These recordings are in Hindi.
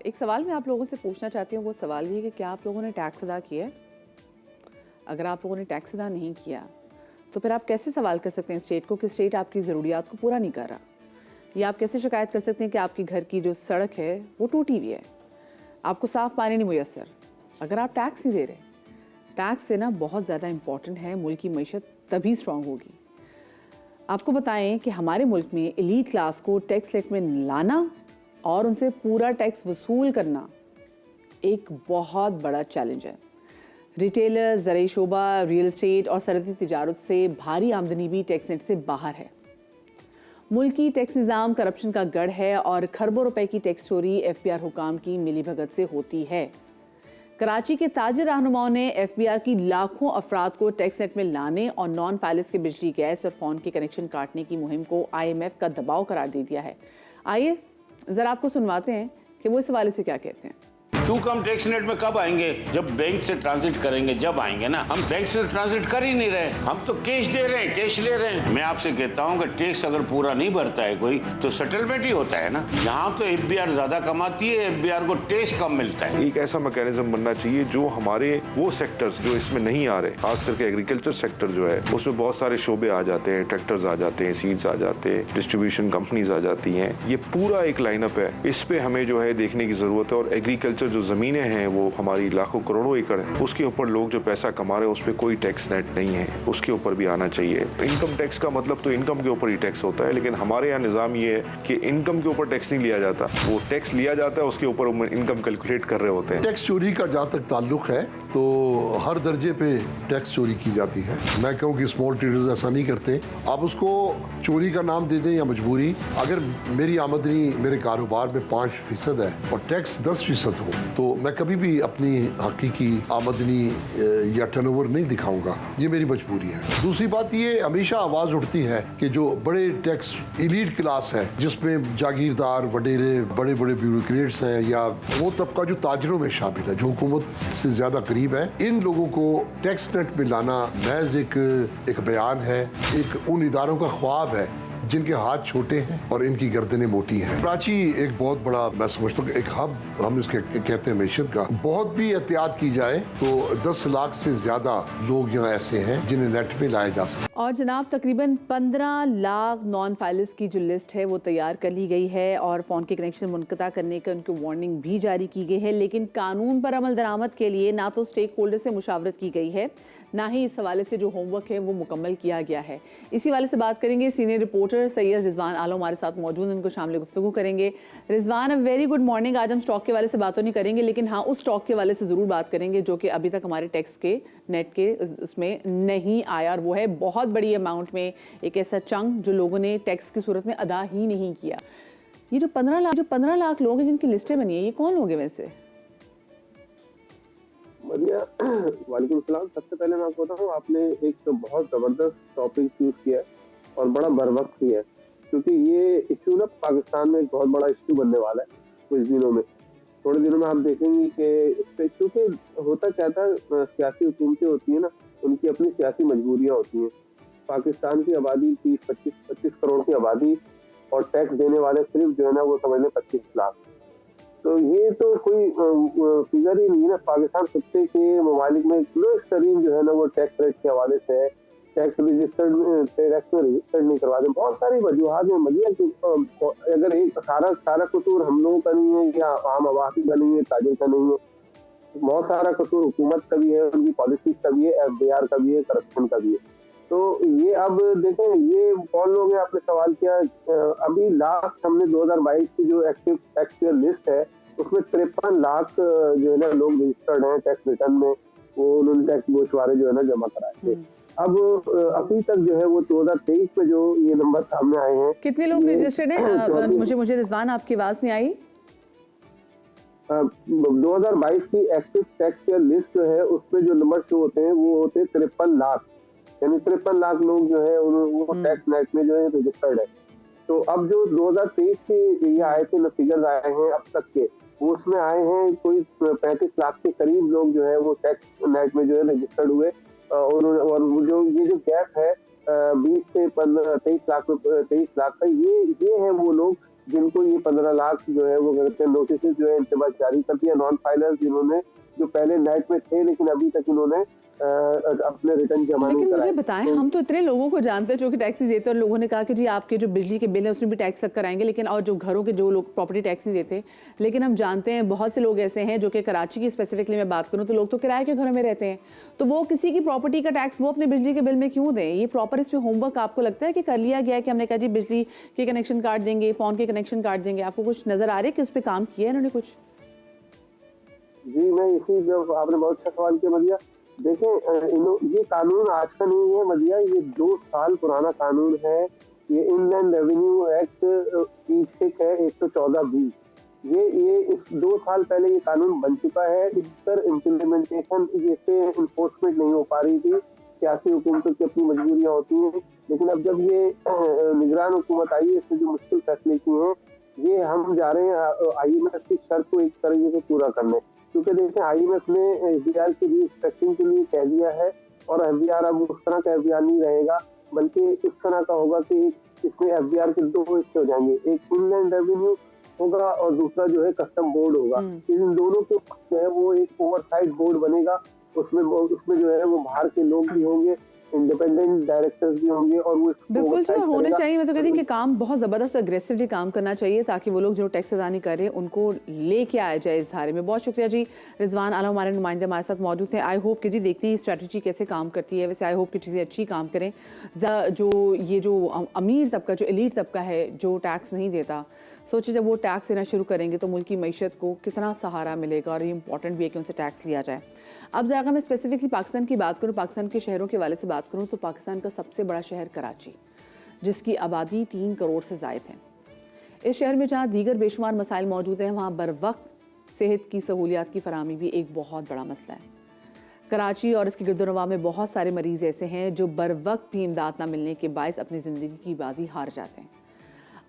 एक सवाल मैं आप लोगों से पूछना चाहती हूँ, वो सवाल ये है कि क्या आप लोगों ने टैक्स अदा किया है? अगर आप लोगों ने टैक्स अदा नहीं किया तो फिर आप कैसे सवाल कर सकते हैं स्टेट को कि स्टेट आपकी ज़रूरियात को पूरा नहीं कर रहा? या आप कैसे शिकायत कर सकते हैं कि आपके घर की जो सड़क है वो टूटी हुई है, आपको साफ़ पानी नहीं मुयसर, अगर आप टैक्स नहीं दे रहे? टैक्स देना बहुत ज़्यादा इम्पॉर्टेंट है, मुल्क की मईशत तभी स्ट्रॉन्ग होगी। आपको बताएं कि हमारे मुल्क में एलीट क्लास को टैक्स रेट में लाना और उनसे पूरा टैक्स वसूल करना एक बहुत बड़ा चैलेंज है। रिटेलर, ज़राई शोबा, रियल एस्टेट और सरहदी तिजारत से भारी आमदनी भी टैक्स नेट से बाहर है। मुल्क की टैक्स निज़ाम करप्शन का गढ़ है और खरबों रुपए की टैक्स चोरी FBI हुकाम की मिलीभगत से होती है। कराची के ताजिर रहनुमाओं ने FBI की लाखों अफराद को टैक्स नेट में लाने और नॉन फाइलिस के बिजली, गैस और फ़ोन के कनेक्शन काटने की मुहिम को IMF का दबाव करार दे दिया है। आइए ज़रा आपको सुनवाते हैं कि वो इस हवाले से क्या कहते हैं। क्यों हम टैक्स नेट में कब आएंगे? जब बैंक से ट्रांजिट करेंगे जब आएंगे ना। हम बैंक से ट्रांजिट कर ही नहीं रहे, हम तो कैश दे रहे हैं, कैश ले रहे हैं। मैं आपसे कहता हूँ कि टैक्स अगर पूरा नहीं भरता है कोई तो सेटलमेंट ही होता है ना। यहाँ तो FBR ज्यादा कमाती है, FBR को टैक्स कम मिलता है। एक ऐसा मैकेनिज्म बनना चाहिए जो हमारे वो सेक्टर्स जो इसमें नहीं आ रहे, खास करके एग्रीकल्चर सेक्टर जो है उसमें बहुत सारे शोबे आ जाते हैं, ट्रैक्टर्स आ जाते हैं, सीड्स आ जाते हैं, डिस्ट्रीब्यूशन कंपनीज आ जाती हैं। ये पूरा एक लाइनअप है, इस पे हमें जो है देखने की जरूरत है। और एग्रीकल्चर जो जमीनें हैं वो हमारी लाखों करोड़ों एकड़ है, उसके ऊपर लोग जो पैसा कमा रहे हैं उस पर कोई टैक्स नेट नहीं है, उसके ऊपर भी आना चाहिए। इनकम टैक्स का मतलब तो इनकम के ऊपर ही टैक्स होता है, लेकिन हमारे यहाँ निज़ाम ये है कि इनकम के ऊपर टैक्स नहीं लिया जाता, वो टैक्स लिया जाता है उसके ऊपर इनकम कैलकुलेट कर रहे होते हैं। टैक्स चोरी का जहाँ तक ताल्लुक है तो हर दर्जे पे टैक्स चोरी की जाती है। मैं कहूँ कि स्मॉल ट्रेडर्स ऐसा नहीं करते। आप उसको चोरी का नाम दे दें या मजबूरी। अगर मेरी आमदनी मेरे कारोबार में 5% है और टैक्स 10% हो तो मैं कभी भी अपनी हकीकी आमदनी या टर्नओवर नहीं दिखाऊंगा, ये मेरी मजबूरी है। दूसरी बात ये हमेशा आवाज उठती है कि जो बड़े टैक्स एलीट क्लास है जिसमें जागीरदार, वडेरे, बड़े बड़े ब्यूरोक्रेट्स हैं या वो तबका जो ताजरों में शामिल है, जो हुकूमत से ज्यादा करीब है, इन लोगों को टैक्स नेट में लाना महज एक बयान है, एक उन इदारों का ख्वाब है जिनके हाथ छोटे हैं और इनकी गर्दनें मोटी हैं। कराची एक बहुत बड़ा, मैं समझता हूँ एक हब हम इसके कहते हैं मैशत का। बहुत भी एहतियात की जाए तो 10 लाख से ज्यादा लोग यहाँ ऐसे हैं जिन्हें नेट में लाया जा सकता। और जनाब तकरीबन 15 लाख नॉन फाइलिस की जो लिस्ट है वो तैयार कर ली गई है और फ़ोन के कनेक्शन मुनक़ता करने का उनको वार्निंग भी जारी की गई है। लेकिन कानून पर अमल दरामद के लिए ना तो स्टेक होल्डर से मुशावरत की गई है, ना ही इस हवाले से जो होमवर्क है वो मुकम्मल किया गया है। इसी वाले से बात करेंगे, सीनियर रिपोर्टर सैयद रिजवान आलम हमारे साथ मौजूद हैं, उनको शामिल गुफ्तगू करेंगे। Rizwan, a very good morning. आज हम स्टॉक के वाले से बात तो नहीं करेंगे, लेकिन हाँ उस स्टॉक के वाले से ज़रूर बात करेंगे जो कि अभी तक हमारे टैक्स के नेट के उसमें नहीं आया, और वो है बहुत बड़ी अमाउंट में एक ऐसा चंक जो लोगों ने टैक्स की सूरत में अदा ही नहीं किया। ये जो 15 लाख लोग हैं जिनकी लिस्टें बनी है, ये कौन लोग हैं वैसे? वालेकुम सलाम। सबसे पहले मैं आपको बताऊँ, आपने एक तो बहुत जबरदस्त टॉपिक चूज किया है और बड़ा बरवक्त किया है, क्योंकि ये इशू ना पाकिस्तान में एक बहुत बड़ा इशू बनने वाला है कुछ दिनों में। थोड़े दिनों में आप देखेंगे कि इस पे, क्योंकि होता क्या था, सियासी हुकूमतें होती है ना, उनकी अपनी सियासी मजबूरियां होती हैं। पाकिस्तान की आबादी 25 करोड़ की आबादी और टैक्स देने वाले सिर्फ जो है ना वो समझ लें 25 लाख। तो ये तो कोई फिगर ही नहीं है ना। पाकिस्तान खत्ते के ममालिक में लोएस्ट तरीन जो है ना वो टैक्स रेट के हवाले से है। टैक्स में रजिस्टर्ड नहीं करवाते, बहुत सारी वजूहात में मजिया। अगर एक सारा कसूर हम लोगों का नहीं है या आम आवाम का नहीं है, ताजिर का नहीं है, बहुत सारा कसूर हुकूमत का भी है, उनकी पॉलिसीज का भी है, FBR का भी है, करप्शन का भी है। तो ये अब देखें ये कौन लोग हैं, आपने सवाल किया। अभी लास्ट हमने 2022 की जो एक्टिव टैक्स पेयर लिस्ट है उसमें 53 लाख जो है ना लोग रजिस्टर्ड हैं टैक्स रिटर्न में, वो उन्होंने टैक्स गोशवारे जो है ना जमा कराए थे। अब अभी तक जो है वो 2023 में जो ये नंबर सामने आए हैं। कितने लोग रजिस्टर्ड हैं? मुझे रिजवान आपकी आवाज नहीं आई। 2022 की एक्टिव टैक्स पेयर लिस्ट जो है उसमें जो नंबर शो होते हैं वो होते हैं 53 लाख, यानी 53 लाख लोग जो है वो टैक्स नेट में जो है रजिस्टर्ड है। तो अब जो 2023 के ये आए थे फिगर्स आए हैं अब तक के, वो उसमें आए हैं कोई 35 लाख के करीब लोग जो है वो टैक्स नेट में जो है रजिस्टर्ड हुए। और जो ये गैप है 20 से 23 लाख का, ये है वो लोग जिनको ये 15 लाख जो है वो करते हैं नोटिस जो है इनके पास जारी कर दिया। नॉन फाइलर्स जिन्होंने जो पहले नेट में थे लेकिन अभी तक इन्होंने अपने रिटर्न जमा नहीं लेकिन कराए। मुझे बताएं, हम तो इतने लोगों को जानते हैं जो कि टैक्स नहीं देते, और लोगों ने कहा कि जी आपके जो बिजली के बिल है उसमें भी टैक्स तक कराएंगे, लेकिन और जो घरों के जो लोग प्रॉपर्टी टैक्स नहीं देते। लेकिन हम जानते हैं बहुत से लोग ऐसे हैं जो कि कराची की स्पेसिफिकली मैं बात करूं तो लोग तो किराए के घरों में रहते हैं, तो वो किसी की प्रॉपर्टी का टैक्स वो अपने बिजली के बिल में क्यों दें? ये प्रॉपर इसमें होमवर्क आपको लगता है कि कर लिया गया है कि हमने कहा जी बिजली के कनेक्शन काट देंगे, फोन के कनेक्शन काट देंगे? आपको कुछ नजर आ रहा है कि उस पर काम किया है इन्होंने कुछ? जी मैं इसी जब आपने बहुत अच्छा सवाल किया मदिया। देखें ये कानून आज का नहीं है मदिया, ये 2 साल पुराना कानून है। ये इनलैंड रेवेन्यू एक्ट की शिक है 114B। ये इस 2 साल पहले ये कानून बन चुका है। इस पर इम्प्लीमेंटेशन जैसे इन्फोर्समेंट नहीं हो पा रही थी, सियासी हुकूमतों की अपनी मजबूरियां होती हैं। लेकिन अब जब ये निगरान हुकूमत आई है, इसने जो मुश्किल फैसले किए हैं, ये हम जा रहे हैं IMF की शर्त को एक तरीके से पूरा करने। क्योंकि देखें IMF ने FBR की रीस्ट्रक्चरिंग के लिए कह दिया है, और FBR अब उस तरह का FBR नहीं रहेगा, बल्कि इस तरह का होगा कि इसमें FBR के 2 हिस्से हो जाएंगे, एक इनलैंड रेवेन्यू होगा और दूसरा जो है कस्टम बोर्ड होगा। इन दोनों के जो है वो एक ओवरसाइट बोर्ड बनेगा। उसमें जो है वो बाहर के लोग भी होंगे, इंडिपेंडेंट डायरेक्टर्स भी होंगे, और वो बिल्कुल जी, और होने चाहिए। मैं तो कहती हूँ कि काम बहुत ज़बरदस्त अग्रेसिवली काम करना चाहिए ताकि वो लोग जो टैक्स अदा नहीं कर रहे उनको लेके आया जाए इस धारे में। बहुत शुक्रिया जी रिजवान आलम, हमारे नुमाइंदे हमारे साथ मौजूद थे। आई होप कि जी देखते हैं स्ट्रैटेजी कैसे काम करती है। वैसे आई होप कि चीज़ें अच्छी काम करें। जो अमीर तबका, जो एलीट तबका है जो टैक्स नहीं देता, सोचिए जब वो टैक्स देना शुरू करेंगे तो मुल्क की मईशत को कितना सहारा मिलेगा, और ये इंपॉर्टेंट भी है कि उनसे टैक्स लिया जाए। अब जरा मैं स्पेसिफिकली पाकिस्तान की बात करूँ, पाकिस्तान के शहरों के हवाले से बात करूँ, तो पाकिस्तान का सबसे बड़ा शहर कराची, जिसकी आबादी 3 करोड़ से ज़ायद है। इस शहर में जहाँ दीगर बेशुमार मसाइल मौजूद हैं, वहाँ बर वक्त सेहत की सहूलियात की फराहमी भी एक बहुत बड़ा मसला है। कराची और इसके गिरदोनवा में बहुत सारे मरीज़ ऐसे हैं जो बर वक्त भी इमदाद न मिलने के बायस अपनी ज़िंदगी की बाजी हार जाते हैं।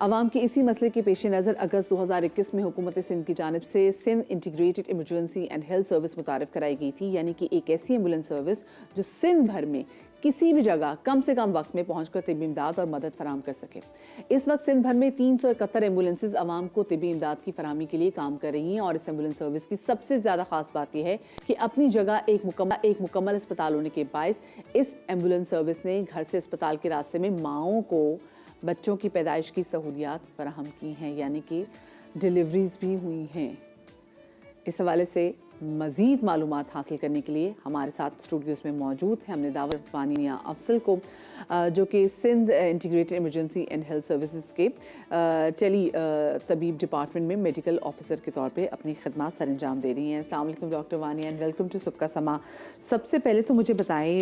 अवाम के इसी मसले के पेश नज़र अगस्त 2021 में हुकूमत सिंध की जानिब से Sindh integrated emergency and health service मुतारिफ कराई गई थी, यानी कि एक ऐसी एम्बुलेंस सर्विस जो सिंध भर में किसी भी जगह कम से कम वक्त में पहुंचकर तिब्बी इमदाद और मदद फराम कर सके। इस वक्त सिंध भर में 371 एम्बुलेंसेज अवाम को तिब्बी इमदाद की फराहमी के लिए काम कर रही हैं, और इस एम्बुलेंस सर्विस की सबसे ज़्यादा खास बात यह है कि अपनी जगह एक मुकम्मल अस्पताल होने के बायस इस एम्बुलेंस सर्विस ने घर से अस्पताल के रास्ते में माओं को बच्चों की पैदाइश की सहूलियात फराहम की हैं, यानी कि डिलीवरीज भी हुई हैं। इस हवाले से मज़ीद मालूमात हासिल करने के लिए हमारे साथ स्टूडियोज़ में मौजूद हैं हमने दावत वानिया अफसल को, जो कि Sindh integrated emergency and health services के टेली तबीब डिपार्टमेंट में मेडिकल ऑफिसर के तौर पे अपनी खिदमात सर अंजाम दे रही हैं। अस्सलाम वालेकुम doctor Wania and welcome to Sabka Samaa. सबसे पहले तो मुझे बताएं